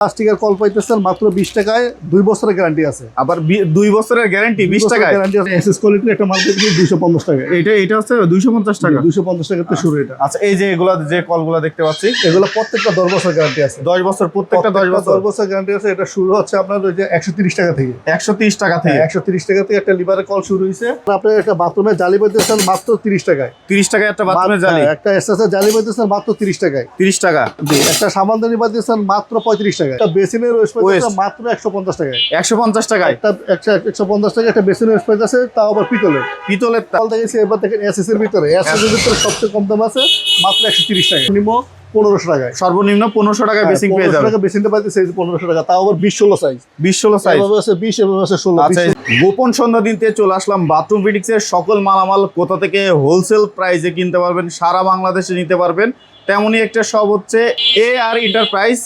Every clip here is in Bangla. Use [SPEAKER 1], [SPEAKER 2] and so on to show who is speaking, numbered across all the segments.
[SPEAKER 1] প্লাস্টিকের কল পাইতেছেন মাত্র 20 টাকায় 2 বছরের গ্যারান্টি আছে।
[SPEAKER 2] আবার 2 বছরের গ্যারান্টি 20 টাকায়
[SPEAKER 1] গ্যারান্টি আছে। এসএস কোয়ালিটির একটা মাল পেয়ে 250 টাকা।
[SPEAKER 2] এটা হচ্ছে 250 টাকা।
[SPEAKER 1] 250 টাকা থেকে শুরু এটা।
[SPEAKER 2] আচ্ছা, এই যে এগুলা যে কলগুলা দেখতে পাচ্ছি
[SPEAKER 1] এগুলো প্রত্যেকটা 10 বছর গ্যারান্টি আছে।
[SPEAKER 2] 10 বছর, প্রত্যেকটা 10
[SPEAKER 1] বছর গ্যারান্টি আছে। এটা শুরু হচ্ছে আপনার ওই যে 130 টাকা থেকে।
[SPEAKER 2] 130 টাকা থেকে
[SPEAKER 1] 130 টাকা থেকে একটা লিভারের কল শুরু হইছে। আপনার একটা বাথরুমে জালি পাইতেছেন মাত্র 30 টাকায়।
[SPEAKER 2] 30 টাকায় একটা বাথরুমের জালি।
[SPEAKER 1] একটা এসএস এর জালি পাইতেছেন মাত্র 30 টাকায়।
[SPEAKER 2] 30 টাকা।
[SPEAKER 1] জি, একটা সামানদানি পাইতেছেন মাত্র 35 টাকায়। একটা বেসিনের ওয়েস্ট পাইতেছেন মাত্র 150 টাকায়।
[SPEAKER 2] 150 টাকায়
[SPEAKER 1] একটা 150 টাকা একটা বেসিনের ওয়েস্ট পাইতেছে, তাও আবার পিতলের। কল দেখেছি এবার দেখেন এসএস এর ভিতরে। এসএস এর ভিতরে সবচেয়ে কম দাম আছে মাত্র 130 টাকা। নিম্ন 1500 টাকায়।
[SPEAKER 2] সর্বনিম্ন 1500 টাকায় বেসিং পেয়ে যাবে।
[SPEAKER 1] 1500 টাকা বেসিনটা পাইতেছে 1500 টাকা, তাও আবার 20-16 সাইজ।
[SPEAKER 2] 20-16 সাইজ।
[SPEAKER 1] এভাবে আছে 20, এভাবে আছে 16।
[SPEAKER 2] আচ্ছা, গোপন সন্ধ্যা দিনতে চলে আসলাম বাথরুম ফিটিংসের সকল মালামাল কোথা থেকে হোলসেল প্রাইসে কিনতে পারবেন, সারা বাংলাদেশে নিতে পারবেন, তেমনই একটা সব হচ্ছে AR এন্টারপ্রাইজ।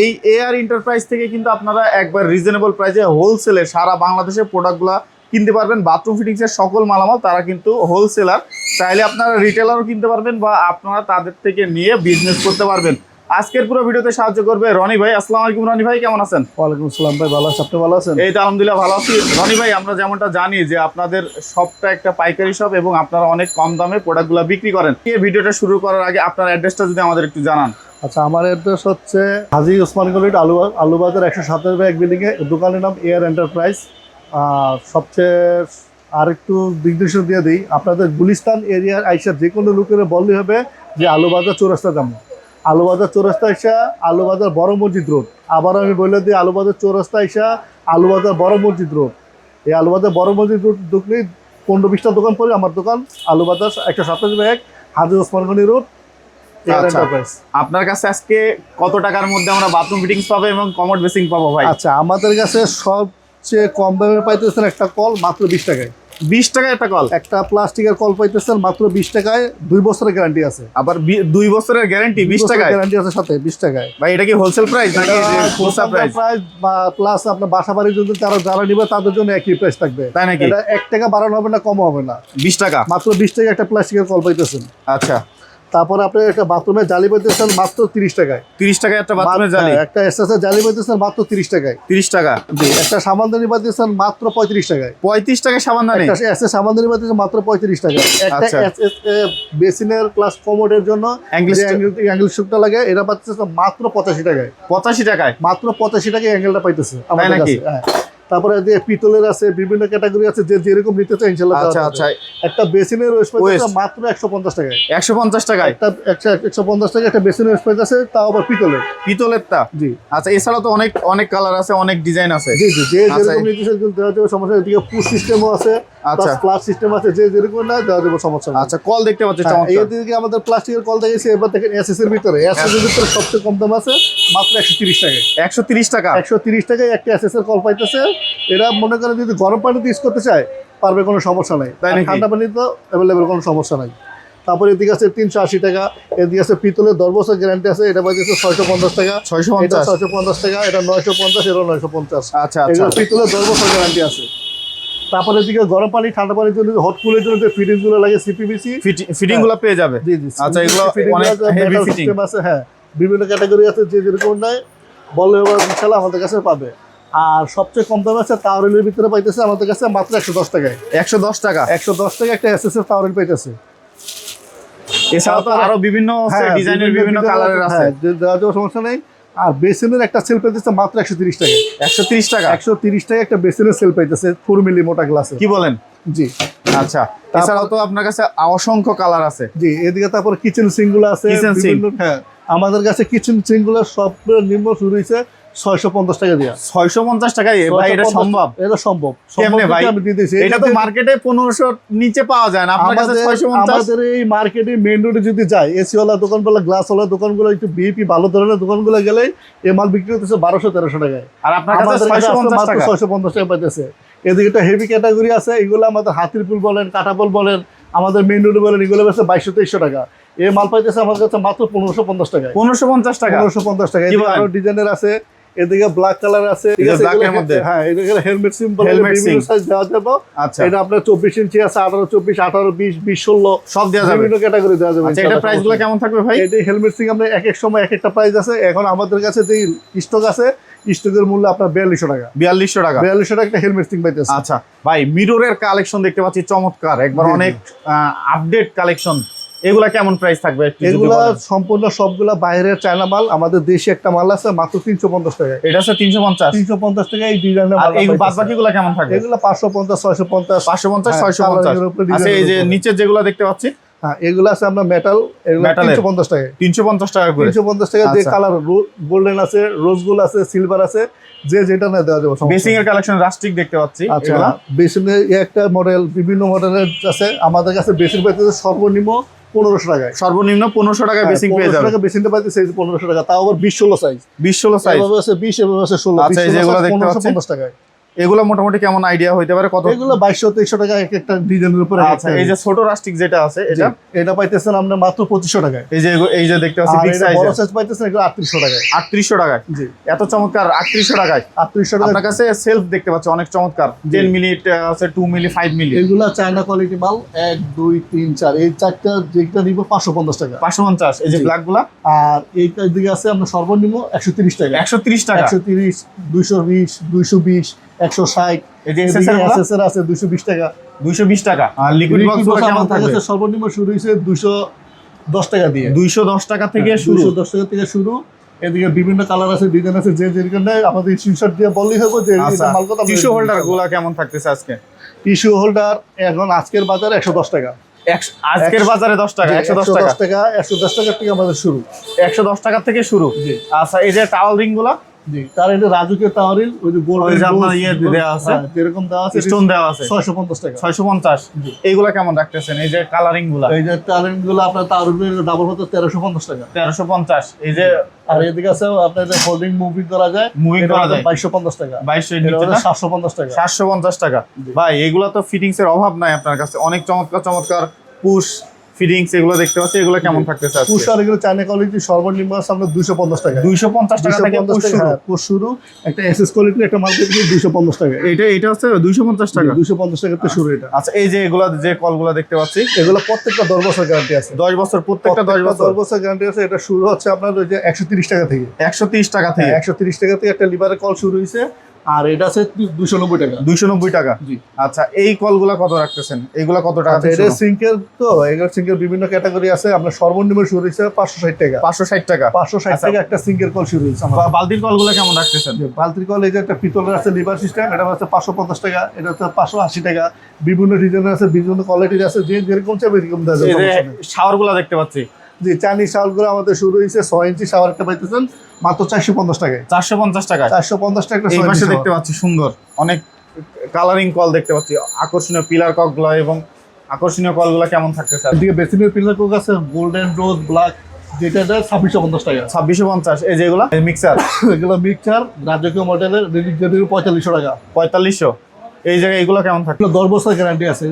[SPEAKER 2] এই AR এন্টারপ্রাইজ থেকে কিন্তু আপনারা একবার রিজনেবল প্রাইসে হোলসেলে সারা বাংলাদেশের প্রোডাক্টগুলো কিনতে পারবেন। বাথরুম ফিটিংসের সকল মালামাল তারা কিন্তু হোলসেলার, চাইলে আপনারা রিটেলারও কিনতে পারবেন বা আপনারা তাদের থেকে নিয়ে বিজনেস করতে পারবেন। আজকের পুরো ভিডিওতে সাহায্য করবে রনি ভাই। আসসালামু আলাইকুম রনি ভাই, কেমন আছেন?
[SPEAKER 1] ওয়ালাইকুম আসসালাম ভাই, ভালো আছেন? আপনি ভালো আছেন?
[SPEAKER 2] এই তো আলহামদুলিল্লাহ ভালো আছি। রনি ভাই, আমরা যেমনটা জানি যে আপনাদের শপটা একটা পাইকারি শপ এবং আপনারা অনেক কম দামে প্রোডাক্টগুলো বিক্রি করেন। এই ভিডিওটা শুরু করার আগে আপনার অ্যাড্রেসটা যদি আমাদের একটু জানান।
[SPEAKER 1] আচ্ছা, আমার অ্যাড্রেস হচ্ছে হাজী ওসমান গলির আলুবাজার 127 বিল্ডিংয়ে। দোকানের নাম AR এন্টারপ্রাইজ। সবচেয়ে আর একটু নির্দেশন দিয়ে দিই, আপনাদের গুলিস্তান এরিয়ার আইসা যে কোনো লোকের বললেই হবে যে আলুবাজার চৌরাস্তা যাবো। আলুবাজার চৌরাস্তা আইসা আলুবাজার বড় মসজিদ রোড। আবার আমি বলে দিই, আলুবাজার চৌরাস্তা আইসা আলুবাজার বড় মসজিদ রোড। এই আলুবাজার বড় মসজিদ রোড ঢুকলেই 15-20টা দোকান পরে আমার দোকান। আলুবাজার 127 হাজী ওসমান গলি রোড।
[SPEAKER 2] আপনার কাছে আজকে কত টাকার মধ্যে আমরা বাথরুম ফিটিংস পাবো এবং কমোড বেসিং পাবো ভাই?
[SPEAKER 1] আচ্ছা, আমাদের কাছে সবচেয়ে কম দামে পাইতেছেন একটা কল মাত্র 20 টাকায়।
[SPEAKER 2] 20 টাকায় একটা কল?
[SPEAKER 1] একটা প্লাস্টিকের কল পাইতেছেন মাত্র 20 টাকায়। 2 বছরের গ্যারান্টি আছে।
[SPEAKER 2] আবার 2 বছরের গ্যারান্টি 20 টাকায়
[SPEAKER 1] গ্যারান্টি আছে সাথে 20 টাকায়।
[SPEAKER 2] ভাই এটা কি হোলসেল প্রাইস নাকি খুচরা প্রাইস?
[SPEAKER 1] বা প্লাস আপনার বাসা বাড়ির জন্য যারা নিবে তাদের জন্য একই প্রাইস থাকবে।
[SPEAKER 2] তাই নাকি?
[SPEAKER 1] এটা 1 টাকা বাড়ানো হবে না, কম হবে না।
[SPEAKER 2] 20 টাকা,
[SPEAKER 1] মাত্র 20 টাকা একটা প্লাস্টিকের কল পাইতেছেন।
[SPEAKER 2] আচ্ছা,
[SPEAKER 1] তারপরে আপনি একটা বাথরুমের জালি পাইতেছেন মাত্র 30 টাকায়।
[SPEAKER 2] 30 টাকায় একটা বাথরুমের জালি।
[SPEAKER 1] একটা এসএস এর জালি পাইতেছেন মাত্র 30 টাকায়।
[SPEAKER 2] 30 টাকা।
[SPEAKER 1] জি, একটা সামানদানি পাইতেছেন মাত্র 35 টাকায়।
[SPEAKER 2] 35 টাকায় সাবানদানি?
[SPEAKER 1] একটা এসএস সামানদানি পাইতেছেন মাত্র 35 টাকায়। একটা এসএস বেসিনের প্লাস কমোডের জন্য অ্যাঙ্গেল শুকটা লাগে, এটা পাইতেছে মাত্র 85 টাকায়।
[SPEAKER 2] 85 টাকায়?
[SPEAKER 1] মাত্র 85 টাকায় অ্যাঙ্গেলটা পাইতেছে আমাদের
[SPEAKER 2] নাকি?
[SPEAKER 1] কাছে। হ্যাঁ। তারপরে যে পিতলের আছে, বিভিন্ন ক্যাটাগরি আছে, যে যেরকম নিতে চাই ইনশাআল্লাহ।
[SPEAKER 2] আচ্ছা আচ্ছা,
[SPEAKER 1] একটা বেসিনের ওয়েস্ট পাইতেছে মাত্র 150 টাকায়।
[SPEAKER 2] 150 টাকায়
[SPEAKER 1] একটা 150 টাকা একটা বেসিনের ওয়েস্ট পাইতেছে, তাও আবার পিতলেরটা।
[SPEAKER 2] জি। আচ্ছা, এছাড়া তো অনেক কালার আছে, অনেক ডিজাইন আছে।
[SPEAKER 1] জি জি, যে যেরকম নিতে চাই দেওয়া যাবে, সমস্যা। এদিকে পুশ সিস্টেমও আছে,
[SPEAKER 2] আচ্ছা,
[SPEAKER 1] প্লাস সিস্টেম আছে, যে যেরকম না দেওয়া যাবে, সমস্যা নেই।
[SPEAKER 2] আচ্ছা, কল দেখতে পাচ্ছি
[SPEAKER 1] চমৎকার। এইদিকে আমাদের প্লাস্টিকের কল দেখেছি এবার দেখেন এসএস এর ভিতরে। এসএস এর ভিতরে সবচেয়ে কম দাম আছে মাত্র 130 টাকায়।
[SPEAKER 2] 130 টাকা?
[SPEAKER 1] 130 টাকায় একটা এসএস এর কল পাইতেছে। এরা মনে করেন যদি গরম পানিতে ইউজ করতে চায় পারবে, কোনো সমস্যা নাই। ঠান্ডা পানিতে অ্যাভেলেবেল, কোনো সমস্যা নাই। তারপরে এদিকে আছে 380 টাকা। এদিকে আছে পিতলের 10 বছর গ্যারান্টি আছে, এটা পাইতেছে 650 টাকা। 650 টাকা। এটা 950, এটা 950।
[SPEAKER 2] আচ্ছা আচ্ছা,
[SPEAKER 1] পিতলের 10 বছর গ্যারান্টি আছে। তারপরে এদিকে গরম পানি ঠান্ডা পানির জন্য হট কুলের জন্য যে ফিটিংস গুলো লাগে, সিপিভিসি
[SPEAKER 2] ফিটিং গুলো পেয়ে যাবে।
[SPEAKER 1] জি জি।
[SPEAKER 2] আচ্ছা, এগুলো অনেক হেভি ফিটিং
[SPEAKER 1] আছে। হ্যাঁ, বিভিন্ন ক্যাটাগরি আছে, যে যেরকম নাই বললে ইনশাআল্লাহ আমাদের কাছে পাবে। আর সবচেয়ে কম দাম আছে তাওয়ারেলের ভিতরে পাইতেছে আমাদের কাছে মাত্র 110 টাকায়।
[SPEAKER 2] 110 টাকা?
[SPEAKER 1] 110 টাকা একটা এসএস এর তাওয়ারেল পাইতেছে।
[SPEAKER 2] এছাড়া তো আরো বিভিন্ন ডিজাইনের বিভিন্ন কালারের আছে,
[SPEAKER 1] দেওয়া যাবে, সমস্যা নেই। আর বেসিনের একটা সেল পাইতেছে মাত্র 130 টাকা।
[SPEAKER 2] 130 টাকা?
[SPEAKER 1] 130 টাকা একটা বেসিনের সেল পাইতেছে 4 মিলি মোটা গ্লাসে।
[SPEAKER 2] কি বলেন?
[SPEAKER 1] জি।
[SPEAKER 2] আচ্ছা, এছাড়াও তো আপনার কাছে অসংখ্য কালার আছে।
[SPEAKER 1] জি, এদিকে তারপর কিচেন সিঙ্ক গুলো আছে। হ্যাঁ, আমাদের কাছে কিচেন সিঙ্ক গুলো সব নিম্ন শুরু হয়েছে 650 টাকা দিয়ে।
[SPEAKER 2] 650 টাকায়? ভাই এটা সম্ভব?
[SPEAKER 1] এটা সম্ভব।
[SPEAKER 2] কেমনে ভাই? এটা তো মার্কেটে 1500 নিচে পাওয়া যায় না, আপনার কাছে 650?
[SPEAKER 1] আমাদের এই মার্কেটে মেইন রোডে যদি যায়, এসি ওয়ালা দোকানগুলো, গ্লাস ওয়ালা দোকানগুলো, একটু বিএপি ভালো ধরনের দোকানগুলো গেলেই এই মাল বিক্রি হতেছে 1200-1300 টাকায়।
[SPEAKER 2] আর আপনার কাছে 650 টাকা?
[SPEAKER 1] 650 টাকা পাইতেছে। এদিকে একটা হেভি ক্যাটাগরি আছে, এগুলো আমাদের হাতির পুল বলেন, কাঁটাপোল বলেন, আমাদের মেইন রোডে বলেন, এগুলো বেশি 2200-2300 টাকা। এই মাল পাইতেছে আমার কাছে মাত্র 1550 টাকায়।
[SPEAKER 2] 1550 টাকা?
[SPEAKER 1] 1550 টাকা। আরো ডিজাইনের আছে, এদিকে ব্ল্যাক কালার আছে, ঠিক আছে,
[SPEAKER 2] ব্ল্যাকের মধ্যে
[SPEAKER 1] হ্যাঁ এদিকে হেলমেট সিম বলে
[SPEAKER 2] Helmet
[SPEAKER 1] বিভিন্ন
[SPEAKER 2] sim।
[SPEAKER 1] সাইজ দেওয়া যাবে।
[SPEAKER 2] আচ্ছা
[SPEAKER 1] এটা আপনার 24 ইঞ্চি আছে, 18, 24, 18, 20, 20, 16
[SPEAKER 2] সব দেওয়া যাবে।
[SPEAKER 1] বিভিন্ন ক্যাটাগরি দেওয়া যাবে।
[SPEAKER 2] আচ্ছা এটা প্রাইস গুলো কেমন থাকবে ভাই?
[SPEAKER 1] এই হেলমেট সিং আমরা এক এক সময় এক একটা প্রাইস আছে। এখন আমাদের কাছে যে স্টক আছে, স্টকের মূল্য আপনার 4200 টাকা।
[SPEAKER 2] 4200 টাকা।
[SPEAKER 1] 4200 টাকা একটা হেলমেট সিং পাইতেছে।
[SPEAKER 2] আচ্ছা ভাই, মিররের কালেকশন দেখতে পাচ্ছি চমৎকার, একবার
[SPEAKER 1] জি, জি।
[SPEAKER 2] অনেক আপডেট কালেকশন। এগুলা কেমন প্রাইস থাকবে একটু যদি
[SPEAKER 1] এগুলা
[SPEAKER 2] বলেন?
[SPEAKER 1] সম্পূর্ণ সবগুলা বাইরের চায়না মাল, আমাদের দেশে একটা মাল আছে মাত্র 350 টাকা।
[SPEAKER 2] এটা আছে 350।
[SPEAKER 1] 350 টাকা এই ডিজাইনের
[SPEAKER 2] আর
[SPEAKER 1] মাল।
[SPEAKER 2] এই বাদ বাকিগুলো কেমন থাকবে?
[SPEAKER 1] এগুলা 550, 650,
[SPEAKER 2] 550,
[SPEAKER 1] হ্যাঁ,
[SPEAKER 2] 650।
[SPEAKER 1] কালারের উপরে,
[SPEAKER 2] আচ্ছা এই যে
[SPEAKER 1] ডিজাইনের উপরে।
[SPEAKER 2] নিচের যেগুলো দেখতে পাচ্ছি
[SPEAKER 1] হ্যাঁ এগুলা আছে আমরা মেটাল, এগুলা
[SPEAKER 2] মেটালের।
[SPEAKER 1] 350 টাকা।
[SPEAKER 2] 350 টাকা করে।
[SPEAKER 1] 350 টাকা যে
[SPEAKER 2] আচ্ছা।
[SPEAKER 1] কালার, গোল্ডেন আছে, রোজ গোল্ড আছে, সিলভার আছে, যে যেটা না দেওয়া যাবে।
[SPEAKER 2] বেসিং এর কালেকশন রাস্টিক দেখতে পাচ্ছি।
[SPEAKER 1] আচ্ছা
[SPEAKER 2] এগুলা
[SPEAKER 1] বেসিনের একটা মডেল, বিভিন্ন মডেলের আছে আমাদের কাছে। বেসিন পাইতেছে সর্বনিম্ন 1500 টাকায়।
[SPEAKER 2] সর্বনিম্ন 1500 টাকা বেসিং পেয়ে
[SPEAKER 1] 1500
[SPEAKER 2] যাবে।
[SPEAKER 1] টাকা বেসিনটা পাইতেছে 1500 টাকা, তাও আবার 20-16 সাইজ।
[SPEAKER 2] 20-16 সাইজ।
[SPEAKER 1] এভাবে আছে 20, এভাবে আছে 16।
[SPEAKER 2] আচ্ছা, এই
[SPEAKER 1] 20-16
[SPEAKER 2] যেগুলো
[SPEAKER 1] size
[SPEAKER 2] দেখতে পাচ্ছি।
[SPEAKER 1] 1550 টাকায়।
[SPEAKER 2] এগুলো মোটামুটি কেমন আইডিয়া হইতে পারে কত?
[SPEAKER 1] এগুলো 2200-2300 টাকা এক একটা ডিজাইনের উপরে।
[SPEAKER 2] আচ্ছা এই যে ছোট রাস্টিক যেটা আছে এটা
[SPEAKER 1] এটা পাইতেছেন আমরা মাত্র 2500 টাকায়।
[SPEAKER 2] এই যে দেখতে পাচ্ছি
[SPEAKER 1] আর
[SPEAKER 2] বিগ
[SPEAKER 1] এটা
[SPEAKER 2] সাইজ
[SPEAKER 1] বড় সাইজ পাইতেছেন এগুলো 3800 টাকায়।
[SPEAKER 2] 3800 টাকায়।
[SPEAKER 1] জি
[SPEAKER 2] এত চমৎকার 3800 টাকায়।
[SPEAKER 1] 3800 টাকা।
[SPEAKER 2] আপনার কাছে সেলফ দেখতে পাচ্ছি অনেক চমৎকার। 10 মিলি আছে, 2 মিলি, 5 মিলি।
[SPEAKER 1] এগুলা চায়না কোয়ালিটি মাল। 1, 2, 3, 4 এই চারটা যেটা নিব 550 টাকা।
[SPEAKER 2] 550। এই যে
[SPEAKER 1] জি।
[SPEAKER 2] ব্ল্যাক গুলা
[SPEAKER 1] আর এইটার দিকে আছে আমরা সর্বনিম্ন 130 টাকা।
[SPEAKER 2] 130 টাকা।
[SPEAKER 1] 130, 220, 220, 160।
[SPEAKER 2] এই যে
[SPEAKER 1] এদিকে
[SPEAKER 2] SSR গুলা?
[SPEAKER 1] SSR আছে 220 টাকা।
[SPEAKER 2] 220 টাকা। আর লিকুইড
[SPEAKER 1] Liquid
[SPEAKER 2] বক্স
[SPEAKER 1] box
[SPEAKER 2] কেমন
[SPEAKER 1] আমাদের
[SPEAKER 2] থাকবে?
[SPEAKER 1] কাছে সর্বনিম্ন শুরু হয়েছে 210 টাকা দিয়ে।
[SPEAKER 2] 210 টাকা থেকে শুরু।
[SPEAKER 1] 210 টাকা থেকে শুরু। এদিকে বিভিন্ন কালার আছে, ডিজাইন আছে, যে যেরকম নেয় আমাদের স্ক্রিনশট দিয়ে বললেই হবে যে
[SPEAKER 2] আচ্ছা
[SPEAKER 1] এটা মাল কত।
[SPEAKER 2] টিস্যু হোল্ডার গুলা কেমন থাকতেছে আজকে?
[SPEAKER 1] টিস্যু হোল্ডার এখন আজকের বাজারে 110 টাকা।
[SPEAKER 2] আজকের বাজারে 10 টাকা, 110 টাকা।
[SPEAKER 1] 110 টাকা, 110 টাকা থেকে আমাদের শুরু।
[SPEAKER 2] 110 টাকা থেকে শুরু।
[SPEAKER 1] জি।
[SPEAKER 2] আচ্ছা এই যে টাওয়াল রিং গুলা
[SPEAKER 1] জি, তার এটা রাজুকের তাওয়ারিল, ওই যে গোল্ড,
[SPEAKER 2] ওই যে আপনার ইয়ে দেয়া আছে,
[SPEAKER 1] যেরকম দেওয়া আছে,
[SPEAKER 2] স্টোন দেওয়া আছে
[SPEAKER 1] 650 টাকা।
[SPEAKER 2] 650। এইগুলা কেমন রাখতেছেন? এই যে কালারিং গুলা
[SPEAKER 1] এই যে তাওয়ারিল গুলো আপনার তাওয়ারিল ডাবল হতো 1350 টাকা।
[SPEAKER 2] 1350। এই যে
[SPEAKER 1] আর এদিকে আছে আপনার হোল্ডিং মুভিং করা যায়,
[SPEAKER 2] Moving করা যায়।
[SPEAKER 1] 2250 টাকা।
[SPEAKER 2] 2200
[SPEAKER 1] এটা হলো
[SPEAKER 2] নিচে
[SPEAKER 1] 750 টাকা।
[SPEAKER 2] 750 টাকা। ভাই এগুলা তো ফিটিংস এর অভাব নাই আপনার কাছে, অনেক চমৎকার চমৎকার পুশ ফিটিংস এগুলো দেখতে পাচ্ছি। এগুলো কেমন থাকতেছে আজকে?
[SPEAKER 1] পুশ আর এগুলো চায়না কোয়ালিটি সর্বনিম্ন আছে আমরা 250 টাকা।
[SPEAKER 2] 250 টাকা থেকে পুশ শুরু।
[SPEAKER 1] হ্যাঁ, পুশ শুরু। একটা এসএস কোয়ালিটির একটা মাল পেয়েছি 250 টাকা।
[SPEAKER 2] এটা হচ্ছে 250 টাকা।
[SPEAKER 1] 250 টাকা থেকে শুরু এটা।
[SPEAKER 2] আচ্ছা এই যে এগুলা যে কলগুলা দেখতে পাচ্ছি,
[SPEAKER 1] এগুলো প্রত্যেকটা 10 বছর গ্যারান্টি আছে।
[SPEAKER 2] 10 বছর, প্রত্যেকটা 10 বছর।
[SPEAKER 1] 10 বছর গ্যারান্টি আছে। এটা শুরু হচ্ছে আপনার ওই যে 130 টাকা থেকে।
[SPEAKER 2] 130 টাকা থেকে।
[SPEAKER 1] 130 টাকা থেকে একটা লিভারের কল শুরু হয়েছে। আর এটা আছে 290 টাকা।
[SPEAKER 2] 290 টাকা।
[SPEAKER 1] জি।
[SPEAKER 2] আচ্ছা এই কলগুলা কত রাখতেছেন? এইগুলা কত টাকা
[SPEAKER 1] আচ্ছা,
[SPEAKER 2] থেকে
[SPEAKER 1] এটা
[SPEAKER 2] শুরু?
[SPEAKER 1] সিঙ্কের তো এগুলো সিঙ্কের বিভিন্ন ক্যাটাগরি আছে। আমরা সর্বনিম্ন শুরু হয়েছে 560 টাকা।
[SPEAKER 2] 560 টাকা।
[SPEAKER 1] 560
[SPEAKER 2] আচ্ছা।
[SPEAKER 1] টাকা একটা সিঙ্কের কল শুরু হয়েছে আমার।
[SPEAKER 2] বালতির কলগুলা কেমন রাখতেছেন?
[SPEAKER 1] বালতির কল এই যে একটা পিতলের আছে লিভার সিস্টেম, এটা হচ্ছে 550 টাকা। এটা হচ্ছে 580 টাকা। বিভিন্ন ডিজাইনের আছে, বিভিন্ন কোয়ালিটির আছে, যে যেরকম চাইবে এরকম দেওয়া যাবে,
[SPEAKER 2] এই যে
[SPEAKER 1] সমস্যা নেই।
[SPEAKER 2] শাওয়ার গুলা দেখতে পাচ্ছি
[SPEAKER 1] জি, চাইনিজ শাওয়ারগুলো আমাদের শুরু হয়েছে 6 ইঞ্চি শাওয়ার একটা পাইতেছেন মাত্র 450 টাকায়।
[SPEAKER 2] 450 টাকা।
[SPEAKER 1] 450 টাকা
[SPEAKER 2] এই
[SPEAKER 1] 6
[SPEAKER 2] পাশে
[SPEAKER 1] ইঞ্চি
[SPEAKER 2] দেখতে পাচ্ছি সুন্দর অনেক কালারিং কল দেখতে পাচ্ছি, আকর্ষণীয় পিলার কলগুলো এবং আকর্ষণীয় কলগুলো কেমন থাকতেছে?
[SPEAKER 1] এদিকে বেসিনের পিলার কোক আছে গোল্ডেন, রোজ, ব্ল্যাক, যেটা 2650 টাকা।
[SPEAKER 2] 2650। এই যেগুলা মিক্সার,
[SPEAKER 1] এগুলো মিক্সচার রাজকীয় মডেলের, রেডিও 4500 টাকা।
[SPEAKER 2] 4500। এই জায়গায় এগুলো কেমন থাকবে?
[SPEAKER 1] এগুলো 10 বছর গ্যারান্টি আছে।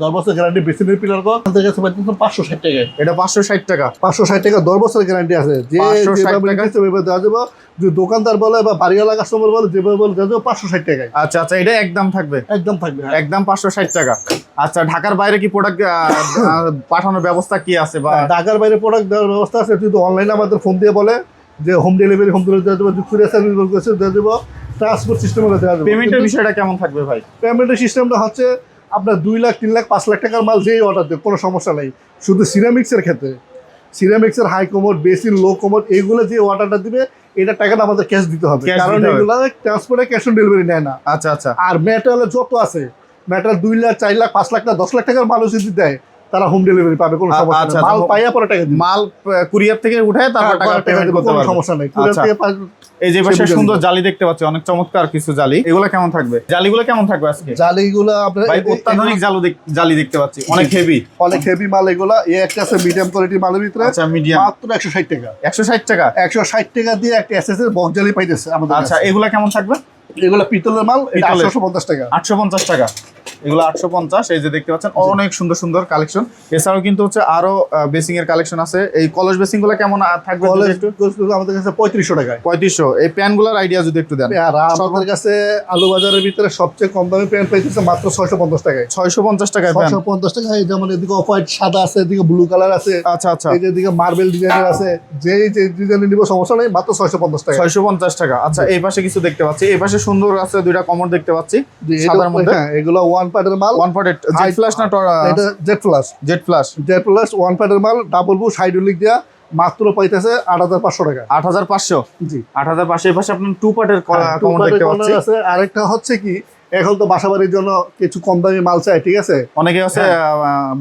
[SPEAKER 1] 10 বছর গ্যারান্টি বেসিনের পিলার কোক আমাদের কাছে পাইতেছেন 560 টাকায়।
[SPEAKER 2] এটা 560 টাকা।
[SPEAKER 1] 560 টাকা 10 বছর গ্যারান্টি আছে। যে
[SPEAKER 2] 560
[SPEAKER 1] যেভাবে
[SPEAKER 2] টাকা।
[SPEAKER 1] নিতে হবে দেওয়া যাবে। যে দোকানদার বলে বা বাড়িওয়ালা কাস্টমার বলে যেভাবে বলে দেওয়া যাবে 560 টাকায়।
[SPEAKER 2] আচ্ছা আচ্ছা এটা একদম থাকবে,
[SPEAKER 1] একদম থাকবে। হ্যাঁ।
[SPEAKER 2] একদম 560 টাকা। আচ্ছা ঢাকার বাইরে কি প্রোডাক্ট পাঠানোর ব্যবস্থা কি আছে বা?
[SPEAKER 1] ঢাকার বাইরে প্রোডাক্ট দেওয়ার ব্যবস্থা আছে। যদি অনলাইনে আমাদের ফোন দিয়ে বলে যে হোম ডেলিভারি দেওয়া যাবে, কুরিয়ার সার্ভিস দেওয়া যাবে, ট্রান্সপোর্ট সিস্টেম দেওয়া যাবে।
[SPEAKER 2] পেমেন্টের বিষয়টা কেমন থাকবে ভাই?
[SPEAKER 1] পেমেন্টের সিস্টেমটা হচ্ছে আপনার 2 লাখ, 3 লাখ, 5 লাখ টাকার মাল যেই অর্ডার দেবে কোনো সমস্যা নেই। শুধু সিরামিক্সের ক্ষেত্রে, সিরামিক্সের high commode, basin, low commode, এইগুলো যে অর্ডারটা দিবে এটা টাকাটা আমাদের ক্যাশ দিতে হবে,
[SPEAKER 2] Cash
[SPEAKER 1] কারণ
[SPEAKER 2] দিতে হবে।
[SPEAKER 1] এগুলো ট্রান্সপোর্টে ক্যাশ অন ডেলিভারি নেয় না।
[SPEAKER 2] আচ্ছা আচ্ছা।
[SPEAKER 1] আর মেটালে যত আছে, মেটাল 2 লাখ, 4 লাখ, 5 লাখ না 10 লাখ টাকার মালও যদি দেয় তারা হোম ডেলিভারি পাবে, কোনো সমস্যা
[SPEAKER 2] আচ্ছা,
[SPEAKER 1] নেই। মাল
[SPEAKER 2] আচ্ছা।
[SPEAKER 1] পাইয়া পরে টাকা দিবে।
[SPEAKER 2] মাল কুরিয়ার থেকে উঠায় তারপর টাকা পেমেন্ট করতে
[SPEAKER 1] কোনো
[SPEAKER 2] পারবে।
[SPEAKER 1] সমস্যা নেই। কুরিয়ার
[SPEAKER 2] আচ্ছা।
[SPEAKER 1] থেকে
[SPEAKER 2] এই যে পাশে
[SPEAKER 1] সুবিধা
[SPEAKER 2] সুন্দর
[SPEAKER 1] নিবে।
[SPEAKER 2] জালি দেখতে পাচ্ছি, অনেক চমৎকার কিছু জালি। এগুলো কেমন থাকবে? জালিগুলো কেমন থাকবে আজকে?
[SPEAKER 1] জালিগুলো আপনার
[SPEAKER 2] ভাই অত্যাধুনিক জালি দেখতে পাচ্ছি, অনেক হেভি,
[SPEAKER 1] অনেক হেভি মাল এগুলা। এই একটা আছে মিডিয়াম কোয়ালিটির মালের ভিতরে।
[SPEAKER 2] আচ্ছা মিডিয়াম,
[SPEAKER 1] মাত্র 160 টাকা।
[SPEAKER 2] 160 টাকা।
[SPEAKER 1] 160 টাকা দিয়ে একটা এসএস এর বক্স জালি পাইতেছে আমাদের
[SPEAKER 2] আচ্ছা
[SPEAKER 1] কাছে।
[SPEAKER 2] এগুলো কেমন থাকবে?
[SPEAKER 1] এগুলা পিতলের মাল, এটা
[SPEAKER 2] পিতলের।
[SPEAKER 1] 850 টাকা।
[SPEAKER 2] 850 টাকা। এগুলো 850। এই যে দেখতে পাচ্ছেন অনেক সুন্দর সুন্দর কালেকশন। এছাড়াও কিন্তু হচ্ছে আরো বেসিং এর কালেকশন আছে। এই কলস বেসিং গুলো কেমন থাকবে যদি একটু?
[SPEAKER 1] আমাদের কাছে 3500 টাকায়।
[SPEAKER 2] 3500। এই প্যান গুলার আইডিয়া যদি একটু দেন।
[SPEAKER 1] আর আমাদের কাছে আলু বাজারের ভিতরে সবচেয়ে কম দামি প্যান্ট পাইতেছে মাত্র 650 টাকায়।
[SPEAKER 2] 650 টাকায় প্যান।
[SPEAKER 1] 650 টাকায়। যেমন এদিকে অফ হোয়াইট সাদা আছে, এদিকে ব্লু কালার আছে,
[SPEAKER 2] আচ্ছা আচ্ছা,
[SPEAKER 1] এই যে এদিকে মার্বেল ডিজাইনের আছে, যে ডিজাইনের নিব সমস্যা নেই, মাত্র 650 টাকা।
[SPEAKER 2] 650 টাকা। আচ্ছা, এই পাশে কিছু দেখতে পাচ্ছি, এই পাশে সুন্দর আছে দুইটা কমর দেখতে পাচ্ছি সাদার মধ্যে।
[SPEAKER 1] হ্যাঁ, এগুলো ওয়ান পার্টের মাল।
[SPEAKER 2] ওয়ান পার্টেড জেড ফ্ল্যাশ না
[SPEAKER 1] এটা Z flash.
[SPEAKER 2] Z flash
[SPEAKER 1] one পার্টের মাল, ডাবল বুশ হাইড্রোলিক দিয়া মাত্র পাইতেছে 8500 টাকা।
[SPEAKER 2] 8500।
[SPEAKER 1] জি,
[SPEAKER 2] 8500। এই পাশে আপনার টু পার্টের কমর দেখতে পাচ্ছি।
[SPEAKER 1] আছে। আরেকটা হচ্ছে কি, এখন তো বাসাবাড়ির জন্য কিছু কম দামি মাল চাই, ঠিক আছে?
[SPEAKER 2] অনেকে আছে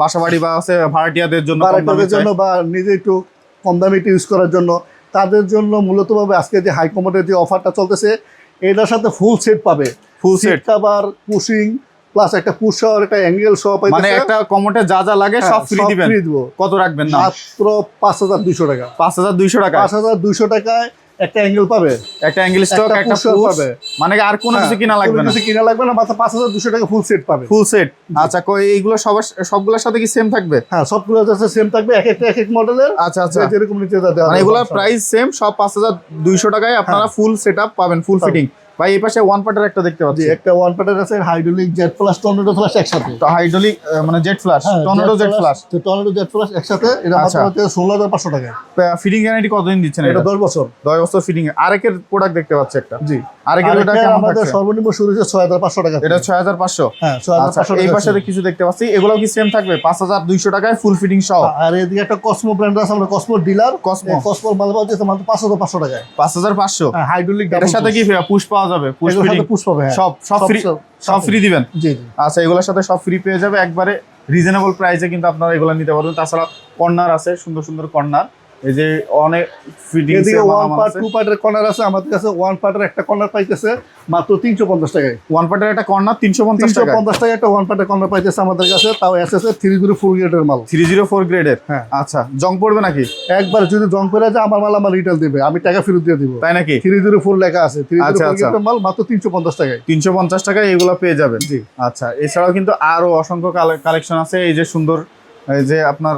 [SPEAKER 2] বাসাবাড়ি বা আছে ভাড়াটিয়াদের জন্য,
[SPEAKER 1] বা নিজে একটু কম দামি ইউজ করার জন্য, তাদের জন্য মূলত ভাবে আজকে যে হাই কমোডের যে অফারটা চলতেছে, এটার সাথে ফুল সেট পাবে।
[SPEAKER 2] Full set
[SPEAKER 1] cover, pushing plus একটা পুশ শাওয়ার, একটা অ্যাঙ্গেল সহ পাইতেছে।
[SPEAKER 2] মানে একটা কমোডে যা যা লাগে সব ফ্রি দিবেন। কত রাখবেন না?
[SPEAKER 1] মাত্র 5200 টাকা।
[SPEAKER 2] 5200 টাকা।
[SPEAKER 1] 5200 টাকায় একটা অ্যাঙ্গেল পাবে,
[SPEAKER 2] একটা অ্যাঙ্গেল স্টক, একটা পুশ পাবে। মানে আর কোনো কিছু কিনা লাগবে না।
[SPEAKER 1] কিছু কিনা লাগবে না, মাত্র 5200 টাকা ফুল সেট পাবে।
[SPEAKER 2] Full set. আচ্ছা, এইগুলো সবগুলোর সাথে কি সেম থাকবে?
[SPEAKER 1] হ্যাঁ, সবগুলোর সাথে সেম থাকবে, এক একটা এক এক মডেলের।
[SPEAKER 2] আচ্ছা আচ্ছা,
[SPEAKER 1] যেরকম নিতে দেওয়া
[SPEAKER 2] মানে এগুলোর প্রাইস সেম, সব 5200 টাকায় আপনারা ফুল সেটআপ পাবেন, ফুল ফিটিং। ভাই এই পাশে ওয়ান পার্টের একটা দেখতে পাচ্ছি।
[SPEAKER 1] একটা ওয়ান পার্টের আছে hydraulic Z flash, tornado flash একসাথে।
[SPEAKER 2] তো হাইড্রোলিক মানে Z flash, tornado Z flash,
[SPEAKER 1] tornado Z flash একসাথে। এটা মাত্র 16500 টাকা।
[SPEAKER 2] ফিটিং গ্যারান্টি কতদিন দিচ্ছেন?
[SPEAKER 1] এটা 10 বছর।
[SPEAKER 2] 10 বছর ফিটিং। আরেকের প্রোডাক্ট দেখতে পাচ্ছি একটা।
[SPEAKER 1] জি,
[SPEAKER 2] আরেকের ওটা কেমন
[SPEAKER 1] আমাদের সর্বনিম্ন শুরু হচ্ছে 6500 টাকা।
[SPEAKER 2] এটা 6500।
[SPEAKER 1] হ্যাঁ, 6500 টাকা।
[SPEAKER 2] এই পাশে কিছু দেখতে পাচ্ছি, এগুলো কি সেম থাকবে? 5200 টাকায় ফুল ফিটিং সহ।
[SPEAKER 1] আর এদিকে একটা কসমো ব্র্যান্ড আছে, আমরা কসমো ডিলার। কসমো মাল পাচ্ছে মাত্র 5500 টাকায়।
[SPEAKER 2] 5500।
[SPEAKER 1] হ্যাঁ, হাইড্রোলিক।
[SPEAKER 2] এর সাথে কি পুশ পাওয়া যাবে? পুশ ফিটিং
[SPEAKER 1] পুশ পাবে। হ্যাঁ,
[SPEAKER 2] সব ফ্রি, সব ফ্রি দিবেন।
[SPEAKER 1] জি জি।
[SPEAKER 2] আচ্ছা, এগুলোর সাথে সব ফ্রি পেয়ে যাবে একবারে রিজনেবল প্রাইসে, কিন্তু আপনারা এগুলো নিতে পারবেন। তাছাড়া কর্নার আছে, সুন্দর সুন্দর কর্নার। এই যে অনেক ফিটিং এর
[SPEAKER 1] ওয়ান পার্ট, টু পার্টের কর্নার আছে আমাদের কাছে। ওয়ান পার্টের একটা কর্নার পাইতেছে মাত্র 350 টাকায়।
[SPEAKER 2] ওয়ান পার্টের একটা কর্নার 350 টাকা।
[SPEAKER 1] 350 টাকা একটা ওয়ান পার্টের কর্নার পাইতেছে আমাদের কাছে, তাও এসএস 304 গ্রেডের মাল।
[SPEAKER 2] 304 গ্রেডের।
[SPEAKER 1] হ্যাঁ।
[SPEAKER 2] আচ্ছা, জং পড়বে নাকি?
[SPEAKER 1] একবার যদি জং পড়ে যায় আমার মাল আমার রিটেল দিবে, আমি টাকা ফেরত দিয়ে দিব।
[SPEAKER 2] তাই নাকি?
[SPEAKER 1] 304 লেখা আছে। 304 গ্রেডের মাল মাত্র 350 টাকায়।
[SPEAKER 2] 350 টাকায় এগুলো পেয়ে যাবেন।
[SPEAKER 1] জি।
[SPEAKER 2] আচ্ছা, এছাড়াও কিন্তু আরো অসংখ্য কালেকশন আছে। এই যে সুন্দর, এই যে আপনার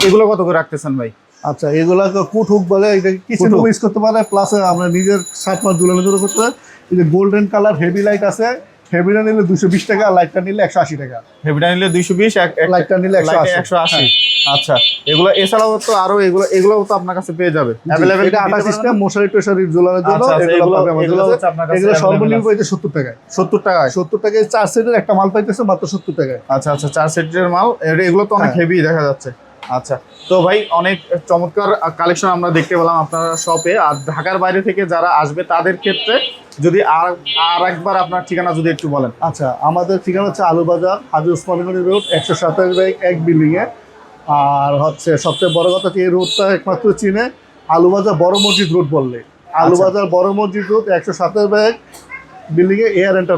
[SPEAKER 2] এগুলো কত করে রাখতেছেন ভাই?
[SPEAKER 1] আচ্ছা, এগুলা কুট হুক বলে, এটা কিছু ইউজ করতে পারে, প্লাস আমরা নিজের 7 মাস ঝুলানো জন্য করতে পারে। এই যে গোল্ডেন কালার হেভি লাইট আছে, হেভিটা নিলে 220 টাকা, লাইটটা নিলে 180 টাকা।
[SPEAKER 2] হেভিটা নিলে 220,
[SPEAKER 1] লাইটটা নিলে
[SPEAKER 2] 180। আচ্ছা, এগুলো এছাড়াও তো আরো এগুলো তো আপনার কাছে পেয়ে যাবে अवेलेबल।
[SPEAKER 1] এটা আটা সিস্টেম, মশারি টশারি ঝুলানোর জন্য। এগুলো পাবে আমাদের কাছে। এগুলো সর্বনিম্ন পাইতে 70 টাকায়।
[SPEAKER 2] 70 টাকায়।
[SPEAKER 1] 70 টাকায় 4 সেটের একটা মাল পাইতেছে মাত্র 70 টাকায়।
[SPEAKER 2] আচ্ছা আচ্ছা, 4 সেটের মাল। এগুলো তো অনেক হেভি দেখা যাচ্ছে। আচ্ছা, তো ভাই অনেক চমৎকার কালেকশন আমরা দেখতে পেলাম আপনার শপে। আর ঢাকার বাইরে থেকে যারা আসবে তাদের ক্ষেত্রে যদি আর একবার আপনার ঠিকানা যদি একটু বলেন।
[SPEAKER 1] আচ্ছা, আমাদের ঠিকানা হচ্ছে আলুবাজার, হাজী ওসমান গনি রোড, 127/1 বিল্ডিংয়ে। আর হচ্ছে সবচেয়ে বড় কথা, এই রোডটা একমাত্র চিনে আলুবাজার বড় মসজিদ রোড বললে। আলুবাজার বড় মসজিদ রোড, 127/1 বিল্ডিংয়ে এয়ার এন্টারপ্রাইজ।